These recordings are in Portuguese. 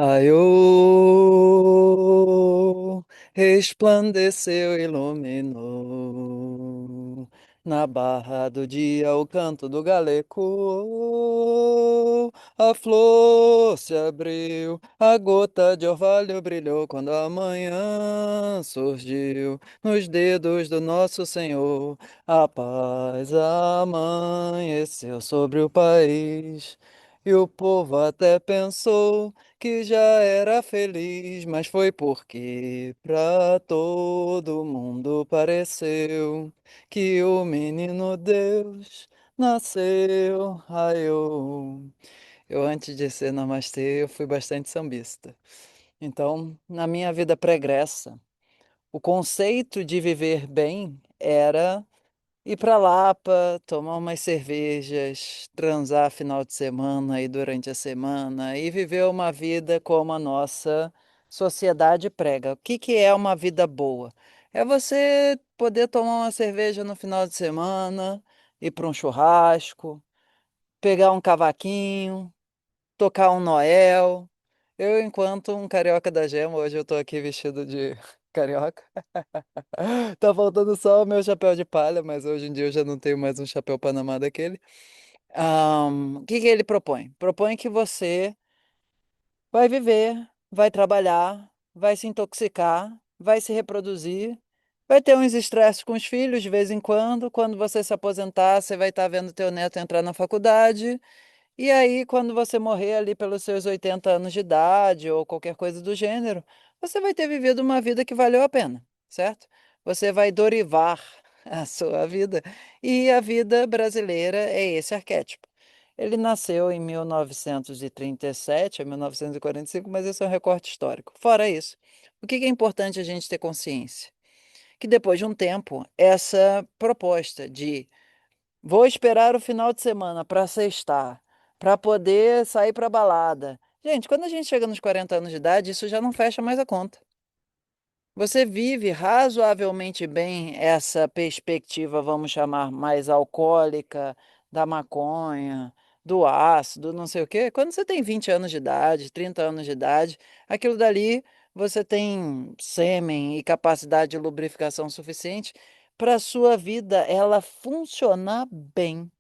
Raiou, resplandeceu, iluminou. Na barra do dia o canto do galego, a flor se abriu, a gota de orvalho brilhou quando a manhã surgiu nos dedos do nosso Senhor. A paz amanheceu sobre o país e o povo até pensou que já era feliz, mas foi porque pra todo mundo pareceu que o menino Deus nasceu, raiou. Eu, antes de ser namastê, eu fui bastante sambista. Então, na minha vida pregressa, o conceito de viver bem era ir pra Lapa, tomar umas cervejas, transar final de semana e durante a semana e viver uma vida como a nossa sociedade prega. O que que é uma vida boa? É você poder tomar uma cerveja no final de semana, ir para um churrasco, pegar um cavaquinho, tocar um Noel. Eu, enquanto um carioca da gema, hoje eu tô aqui vestido de carioca. Tá faltando só o meu chapéu de palha, mas hoje em dia eu já não tenho mais um chapéu Panamá daquele. O que que ele propõe? Propõe que você vai viver, vai trabalhar, vai se intoxicar, vai se reproduzir, vai ter uns estresses com os filhos de vez em quando. Quando você se aposentar, você vai estar vendo teu neto entrar na faculdade. E aí, quando você morrer ali pelos seus 80 anos de idade ou qualquer coisa do gênero, você vai ter vivido uma vida que valeu a pena, certo? Você vai dorivar a sua vida. E a vida brasileira é esse arquétipo. Ele nasceu em 1937 a 1945, mas esse é um recorte histórico. Fora isso, o que é importante a gente ter consciência? Que depois de um tempo, essa proposta de vou esperar o final de semana para sextar, para poder sair para balada. Gente, quando a gente chega nos 40 anos de idade, isso já não fecha mais a conta. Você vive razoavelmente bem essa perspectiva, vamos chamar mais alcoólica, da maconha, do ácido, não sei o quê. Quando você tem 20 anos de idade, 30 anos de idade, aquilo dali você tem sêmen e capacidade de lubrificação suficiente para a sua vida ela funcionar bem.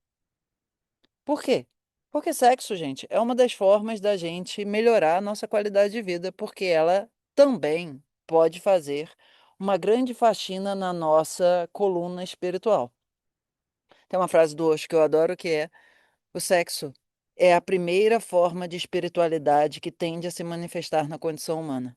Por quê? Porque sexo, gente, é uma das formas da gente melhorar a nossa qualidade de vida, porque ela também pode fazer uma grande faxina na nossa coluna espiritual. Tem uma frase do Osho que eu adoro que é: o sexo é a primeira forma de espiritualidade que tende a se manifestar na condição humana.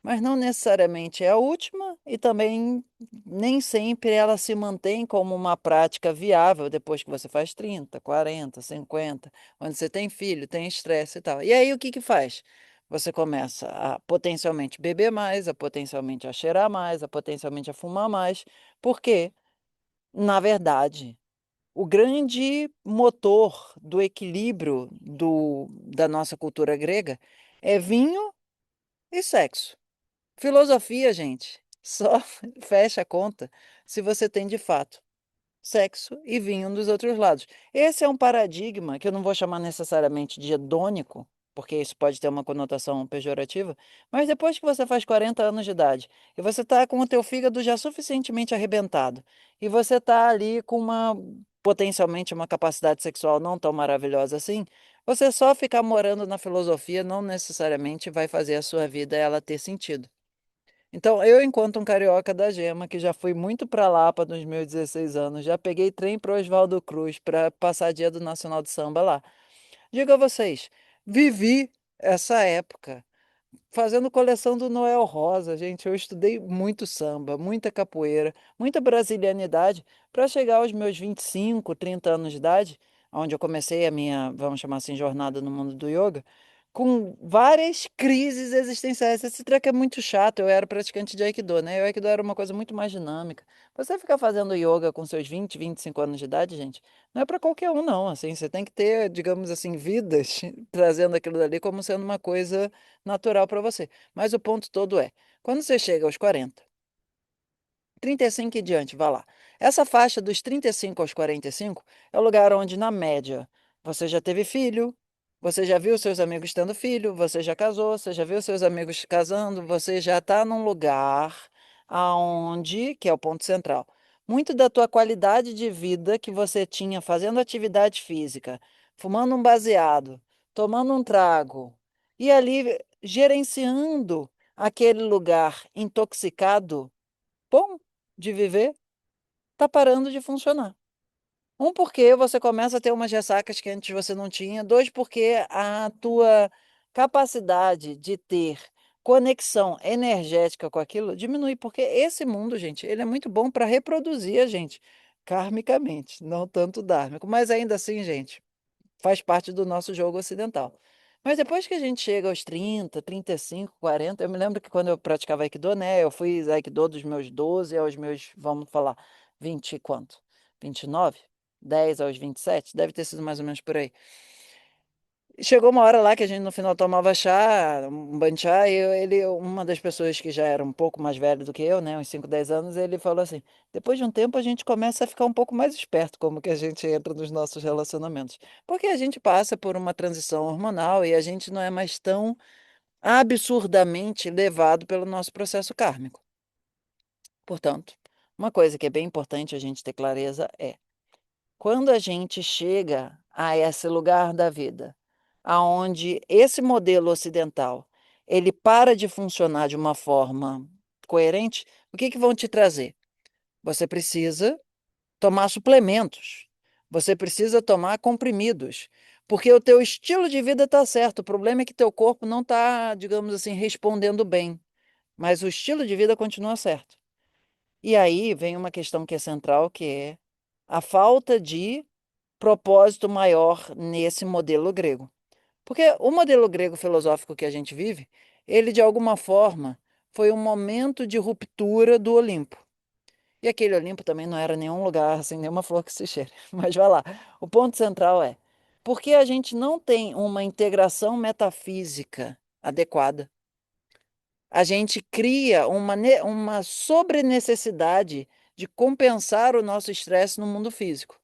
Mas não necessariamente é a última e também nem sempre ela se mantém como uma prática viável depois que você faz 30, 40, 50, onde você tem filho, tem estresse e tal. E aí o que que faz? Você começa a potencialmente beber mais, a potencialmente a cheirar mais, a potencialmente a fumar mais, porque, na verdade, o grande motor do equilíbrio da nossa cultura grega é vinho e sexo. Filosofia, gente, só fecha a conta se você tem de fato sexo e vinho dos outros lados. Esse é um paradigma que eu não vou chamar necessariamente de hedônico, porque isso pode ter uma conotação pejorativa, mas depois que você faz 40 anos de idade e você está com o teu fígado já suficientemente arrebentado e você está ali com uma potencialmente uma capacidade sexual não tão maravilhosa assim, você só ficar morando na filosofia não necessariamente vai fazer a sua vida ela ter sentido. Então, eu, enquanto um carioca da Gema, que já fui muito para Lapa nos meus 16 anos, já peguei trem para Oswaldo Cruz para passar dia do Nacional de Samba lá. Digo a vocês, vivi essa época fazendo coleção do Noel Rosa, gente. Eu estudei muito samba, muita capoeira, muita brasilianidade para chegar aos meus 25, 30 anos de idade, onde eu comecei a minha, vamos chamar assim, jornada no mundo do yoga, com várias crises existenciais. Esse treco é muito chato. Eu era praticante de Aikido, né? O Aikido era uma coisa muito mais dinâmica. Você ficar fazendo yoga com seus 20, 25 anos de idade, gente, não é para qualquer um, não. Assim, você tem que ter, digamos assim, vidas trazendo aquilo dali como sendo uma coisa natural para você. Mas o ponto todo é, quando você chega aos 40, 35 e diante, vá lá. Essa faixa dos 35 aos 45 é o lugar onde, na média, você já teve filho, Você já viu seus amigos tendo filho, você já casou, você já viu seus amigos casando, você já está num lugar aonde, que é o ponto central, muito da tua qualidade de vida que você tinha fazendo atividade física, fumando um baseado, tomando um trago e ali gerenciando aquele lugar intoxicado, bom de viver, está parando de funcionar. Um, porque você começa a ter umas ressacas que antes você não tinha. Dois, porque a tua capacidade de ter conexão energética com aquilo diminui. Porque esse mundo, gente, ele é muito bom para reproduzir a gente karmicamente, não tanto dármico. Mas ainda assim, gente, faz parte do nosso jogo ocidental. Mas depois que a gente chega aos 30, 35, 40, eu me lembro que quando eu praticava Aikido, né? Eu fui Aikido dos meus 12 aos meus, vamos falar, 20 e quanto? 29? 10 aos 27? Deve ter sido mais ou menos por aí. E chegou uma hora lá que a gente no final tomava chá, um banho de chá, e uma das pessoas que já era um pouco mais velha do que eu, né, uns 5, 10 anos, ele falou assim: depois de um tempo a gente começa a ficar um pouco mais esperto como que a gente entra nos nossos relacionamentos. Porque a gente passa por uma transição hormonal e a gente não é mais tão absurdamente levado pelo nosso processo kármico. Portanto, uma coisa que é bem importante a gente ter clareza é quando a gente chega a esse lugar da vida, aonde esse modelo ocidental, ele para de funcionar de uma forma coerente, o que que vão te trazer? Você precisa tomar suplementos. Você precisa tomar comprimidos, porque o teu estilo de vida está certo. O problema é que teu corpo não está, digamos assim, respondendo bem, mas o estilo de vida continua certo. E aí vem uma questão que é central, que é a falta de propósito maior nesse modelo grego. Porque o modelo grego filosófico que a gente vive, ele de alguma forma foi um momento de ruptura do Olimpo. E aquele Olimpo também não era nenhum lugar, assim, nenhuma flor que se cheire. Mas vai lá. O ponto central é, porque a gente não tem uma integração metafísica adequada, a gente cria uma sobrenecessidade de compensar o nosso estresse no mundo físico.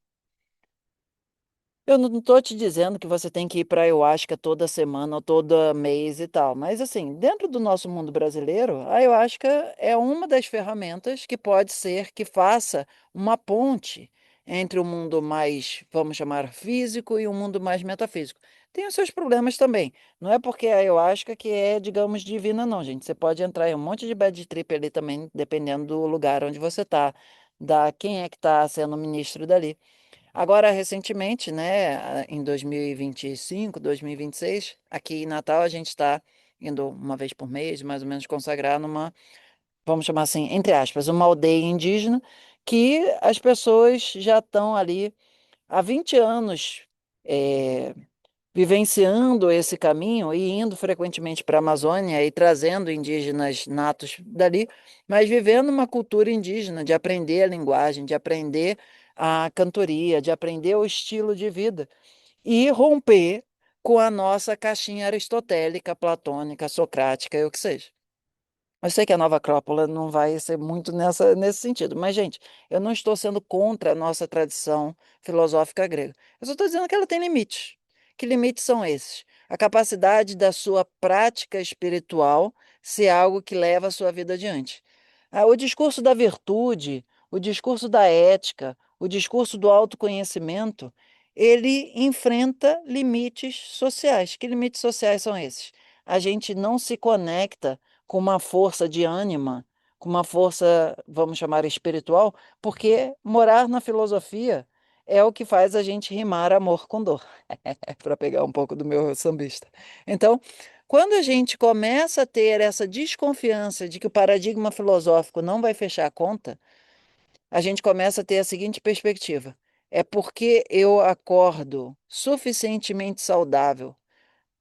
Eu não estou te dizendo que você tem que ir para a ayahuasca toda semana ou todo mês e tal, mas assim, dentro do nosso mundo brasileiro, a ayahuasca é uma das ferramentas que pode ser que faça uma ponte entre o mundo mais, vamos chamar, físico e o mundo mais metafísico. Tem os seus problemas também. Não é porque a ayahuasca que é, digamos, divina, não, gente. Você pode entrar em um monte de bad trip ali também, dependendo do lugar onde você está, da quem é que está sendo o ministro dali. Agora, recentemente, né, em 2025, 2026, aqui em Natal, a gente está indo uma vez por mês, mais ou menos, consagrar numa, vamos chamar assim, entre aspas, uma aldeia indígena, que as pessoas já estão ali há 20 anos vivenciando esse caminho e indo frequentemente para a Amazônia e trazendo indígenas natos dali, mas vivendo uma cultura indígena, de aprender a linguagem, de aprender a cantoria, de aprender o estilo de vida e romper com a nossa caixinha aristotélica, platônica, socrática e o que seja. Eu sei que a nova Acrópole não vai ser muito nesse sentido, mas, gente, eu não estou sendo contra a nossa tradição filosófica grega. Eu só estou dizendo que ela tem limites. Que limites são esses? A capacidade da sua prática espiritual ser algo que leva a sua vida adiante. O discurso da virtude, o discurso da ética, o discurso do autoconhecimento, ele enfrenta limites sociais. Que limites sociais são esses? A gente não se conecta com uma força de ânima, com uma força, vamos chamar espiritual, porque morar na filosofia é o que faz a gente rimar amor com dor, para pegar um pouco do meu sambista. Então, quando a gente começa a ter essa desconfiança de que o paradigma filosófico não vai fechar a conta, a gente começa a ter a seguinte perspectiva: é porque eu acordo suficientemente saudável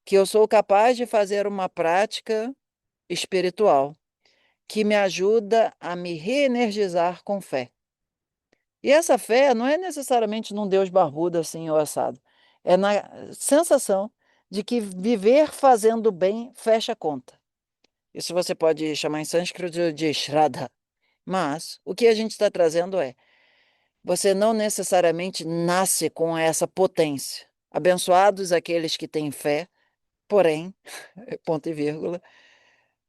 que eu sou capaz de fazer uma prática espiritual que me ajuda a me reenergizar com fé. E essa fé não é necessariamente num Deus barbudo assim ou assado. É na sensação de que viver fazendo bem fecha a conta. Isso você pode chamar em sânscrito de Shraddha. Mas o que a gente está trazendo é: você não necessariamente nasce com essa potência. Abençoados aqueles que têm fé, porém, ponto e vírgula,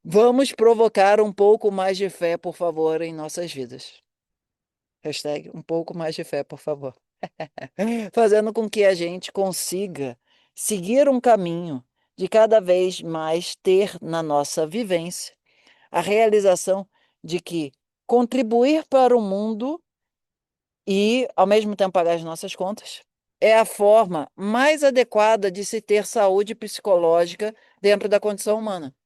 vamos provocar um pouco mais de fé, por favor, em nossas vidas. Hashtag um pouco mais de fé, por favor. Fazendo com que a gente consiga seguir um caminho de cada vez mais ter na nossa vivência a realização de que contribuir para o mundo e, ao mesmo tempo, pagar as nossas contas é a forma mais adequada de se ter saúde psicológica dentro da condição humana.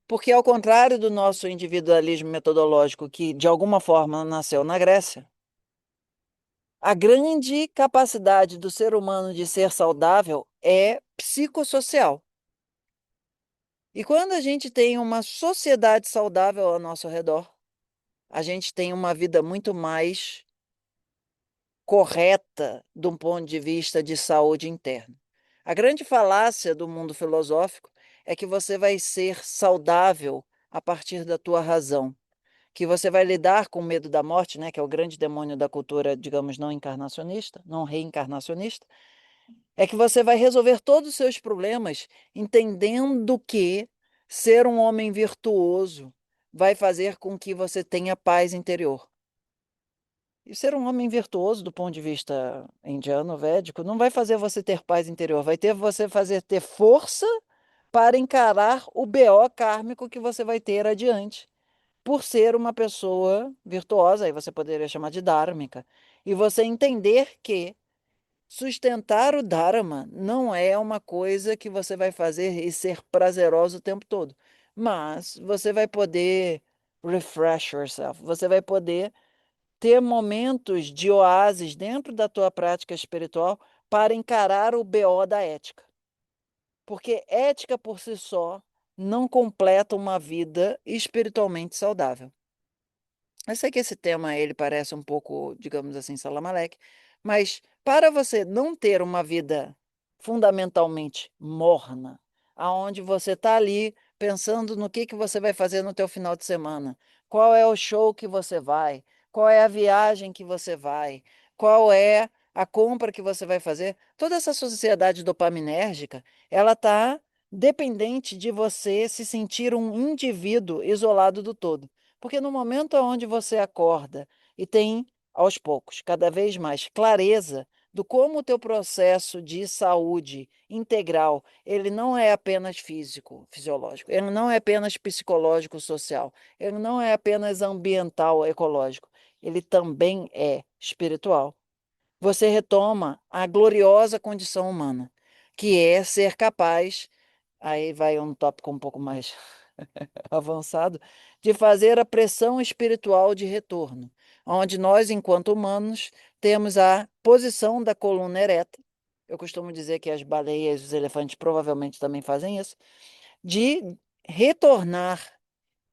Porque, ao contrário do nosso individualismo metodológico, que de alguma forma nasceu na Grécia, a grande capacidade do ser humano de ser saudável é psicossocial. E quando a gente tem uma sociedade saudável ao nosso redor, a gente tem uma vida muito mais correta de um ponto de vista de saúde interna. A grande falácia do mundo filosófico é que você vai ser saudável a partir da tua razão, que você vai lidar com o medo da morte, né, que é o grande demônio da cultura, digamos, não encarnacionista, não reencarnacionista, é que você vai resolver todos os seus problemas entendendo que ser um homem virtuoso vai fazer com que você tenha paz interior. E ser um homem virtuoso do ponto de vista indiano, védico, não vai fazer você ter paz interior, vai ter você fazer ter força para encarar o BO kármico que você vai ter adiante, por ser uma pessoa virtuosa, aí você poderia chamar de dhármica, e você entender que sustentar o Dharma não é uma coisa que você vai fazer e ser prazeroso o tempo todo, mas você vai poder refresh yourself, você vai poder ter momentos de oásis dentro da tua prática espiritual para encarar o BO da ética. Porque ética por si só não completa uma vida espiritualmente saudável. Eu sei que esse tema ele parece um pouco, digamos assim, salamaleque, mas para você não ter uma vida fundamentalmente morna, aonde você está ali pensando no que você vai fazer no teu final de semana, qual é o show que você vai, qual é a viagem que você vai, qual é a compra que você vai fazer, toda essa sociedade dopaminérgica, ela está dependente de você se sentir um indivíduo isolado do todo. Porque no momento onde você acorda e tem, aos poucos, cada vez mais clareza do como o teu processo de saúde integral, ele não é apenas físico, fisiológico, ele não é apenas psicológico, social, ele não é apenas ambiental, ecológico, ele também é espiritual. Você retoma a gloriosa condição humana, que é ser capaz, aí vai um tópico um pouco mais avançado, de fazer a pressão espiritual de retorno, onde nós, enquanto humanos, temos a posição da coluna ereta. Eu costumo dizer que as baleias e os elefantes provavelmente também fazem isso, de retornar,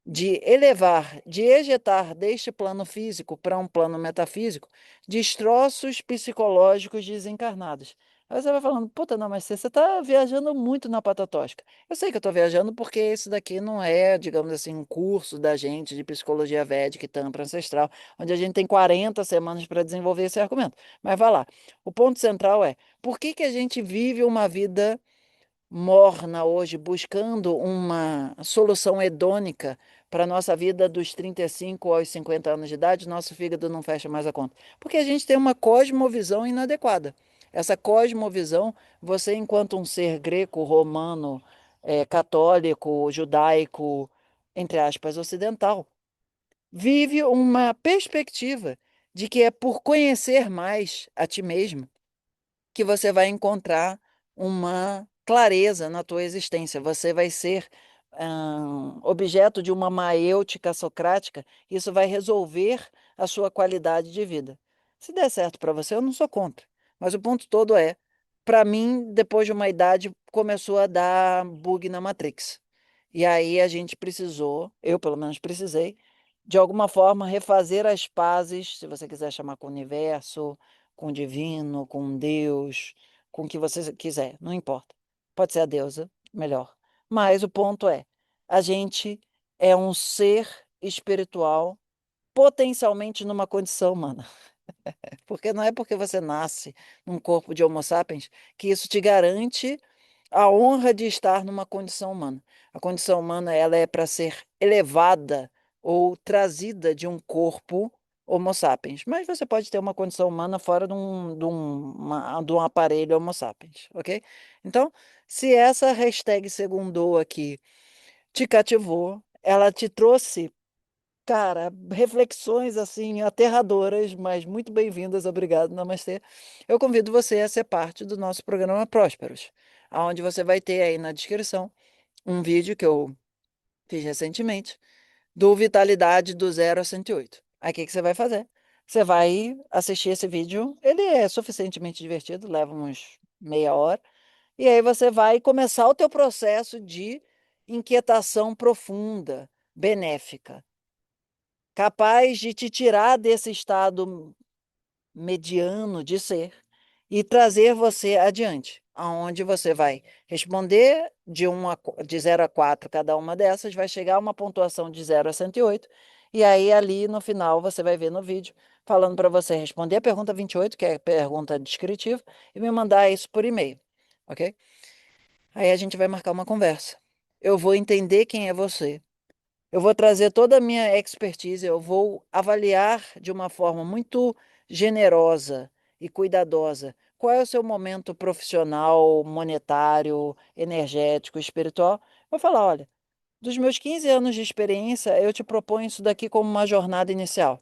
de elevar, de ejetar deste plano físico para um plano metafísico destroços psicológicos desencarnados. Aí você vai falando, puta, não, mas você está viajando muito na Pata Tosca. Eu sei que eu estou viajando porque esse daqui não é, digamos assim, um curso da gente de psicologia védica e tantra ancestral, onde a gente tem 40 semanas para desenvolver esse argumento. Mas vai lá. O ponto central é, por que que a gente vive uma vida morna hoje, buscando uma solução hedônica para a nossa vida dos 35 aos 50 anos de idade, nosso fígado não fecha mais a conta. Porque a gente tem uma cosmovisão inadequada. Essa cosmovisão, você, enquanto um ser greco, romano, católico, judaico, entre aspas, ocidental, vive uma perspectiva de que é por conhecer mais a ti mesmo que você vai encontrar uma clareza na tua existência. Você vai ser objeto de uma maêutica socrática. Isso vai resolver a sua qualidade de vida. Se der certo para você, eu não sou contra. Mas o ponto todo é, para mim, depois de uma idade, começou a dar bug na Matrix. E aí a gente precisou, eu pelo menos precisei, de alguma forma refazer as pazes, se você quiser chamar com o universo, com o divino, com Deus, com o que você quiser, não importa. Pode ser a deusa, melhor. Mas o ponto é, a gente é um ser espiritual potencialmente numa condição humana. Porque não é porque você nasce num corpo de Homo sapiens que isso te garante a honra de estar numa condição humana. A condição humana ela é para ser elevada ou trazida de um corpo Homo sapiens. Mas você pode ter uma condição humana fora de um aparelho Homo sapiens, ok? Então, se essa hashtag segundou aqui te cativou, ela te trouxe, cara, reflexões assim aterradoras, mas muito bem-vindas, obrigado, Namastê. Eu convido você a ser parte do nosso programa Prósperos, onde você vai ter aí na descrição um vídeo que eu fiz recentemente do Vitalidade do 0 a 108. Aí o que que você vai fazer? Você vai assistir esse vídeo, ele é suficientemente divertido, leva uns meia hora, e aí você vai começar o teu processo de inquietação profunda, benéfica, capaz de te tirar desse estado mediano de ser e trazer você adiante, aonde você vai responder de 0 a 4 cada uma dessas, vai chegar a uma pontuação de 0 a 108, e aí ali no final você vai ver no vídeo falando para você responder a pergunta 28, que é a pergunta descritiva, e me mandar isso por e-mail, ok? Aí a gente vai marcar uma conversa. Eu vou entender quem é você. Eu vou trazer toda a minha expertise, eu vou avaliar de uma forma muito generosa e cuidadosa qual é o seu momento profissional, monetário, energético, espiritual. Vou falar, olha, dos meus 15 anos de experiência, eu te proponho isso daqui como uma jornada inicial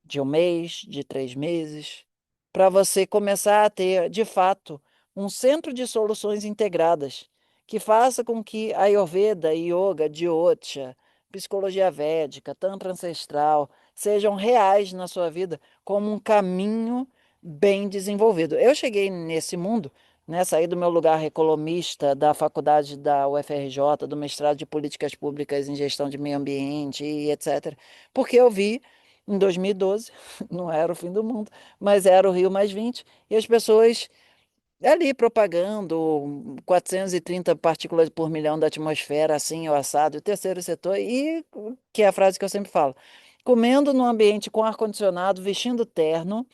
de um mês, de 3 meses, para você começar a ter, de fato, um centro de soluções integradas que faça com que a Ayurveda, Yoga, Jyotisha, psicologia védica, Tantra ancestral sejam reais na sua vida como um caminho bem desenvolvido. Eu cheguei nesse mundo, né, saí do meu lugar economista da faculdade da UFRJ, do mestrado de políticas públicas em gestão de meio ambiente e etc., porque eu vi em 2012, não era o fim do mundo, mas era o Rio mais 20, e as pessoas ali propagando 430 partículas por milhão da atmosfera, assim, o assado, o terceiro setor, e que é a frase que eu sempre falo, comendo num ambiente com ar-condicionado, vestindo terno,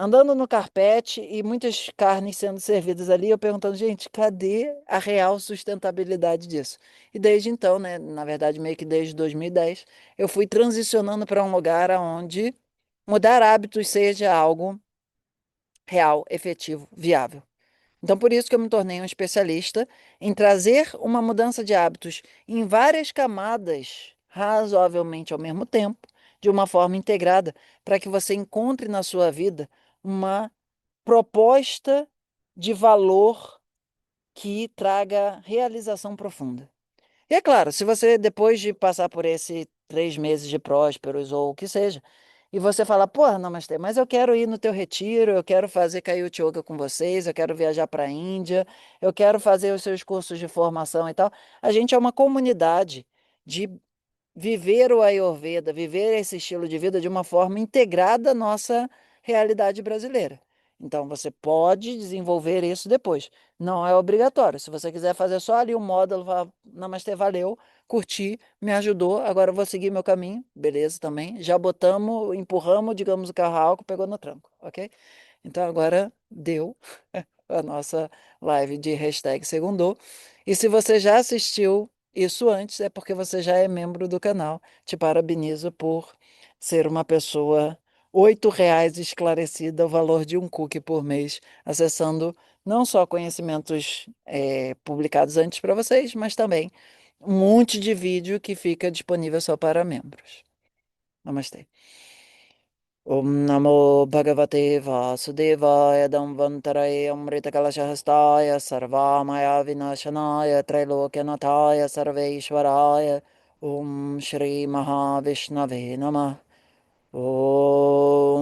andando no carpete e muitas carnes sendo servidas ali, eu perguntando, gente, cadê a real sustentabilidade disso? E desde então, né, na verdade, meio que desde 2010, eu fui transicionando para um lugar onde mudar hábitos seja algo real, efetivo, viável. Então, por isso que eu me tornei um especialista em trazer uma mudança de hábitos em várias camadas, razoavelmente ao mesmo tempo, de uma forma integrada, para que você encontre na sua vida uma proposta de valor que traga realização profunda. E é claro, se você, depois de passar por esse 3 meses de prósperos ou o que seja, e você fala, porra, Namastê, mas eu quero ir no teu retiro, eu quero fazer Kaiut Yoga com vocês, eu quero viajar para a Índia, eu quero fazer os seus cursos de formação e tal. A gente é uma comunidade de viver o Ayurveda, viver esse estilo de vida de uma forma integrada à nossa realidade brasileira. Então, você pode desenvolver isso depois. Não é obrigatório. Se você quiser fazer só ali um módulo, falar, Namastê, valeu, curti, me ajudou, agora eu vou seguir meu caminho, beleza também. Já botamos, empurramos, digamos, o carro a álcool, pegou no tranco, ok? Então, agora deu a nossa live de hashtag Segundou. E se você já assistiu isso antes, é porque você já é membro do canal. Te parabenizo por ser uma pessoa R$ 8 esclarecida, o valor de um cookie por mês, acessando não só conhecimentos publicados antes para vocês, mas também um monte de vídeo que fica disponível só para membros. Namastê. Om Namo Bhagavate Vasudevaya Damvantaraye Amritakalashahastaya Sarvamaya Vinashanaya Trailokyanataya Sarveshwaraya Om Shri Mahavishnave Namah Om.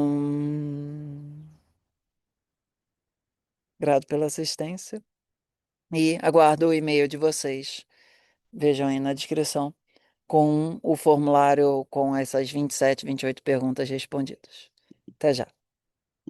Grato pela assistência e aguardo o e-mail de vocês. Vejam aí na descrição com o formulário com essas 27, 28 perguntas respondidas. Até já.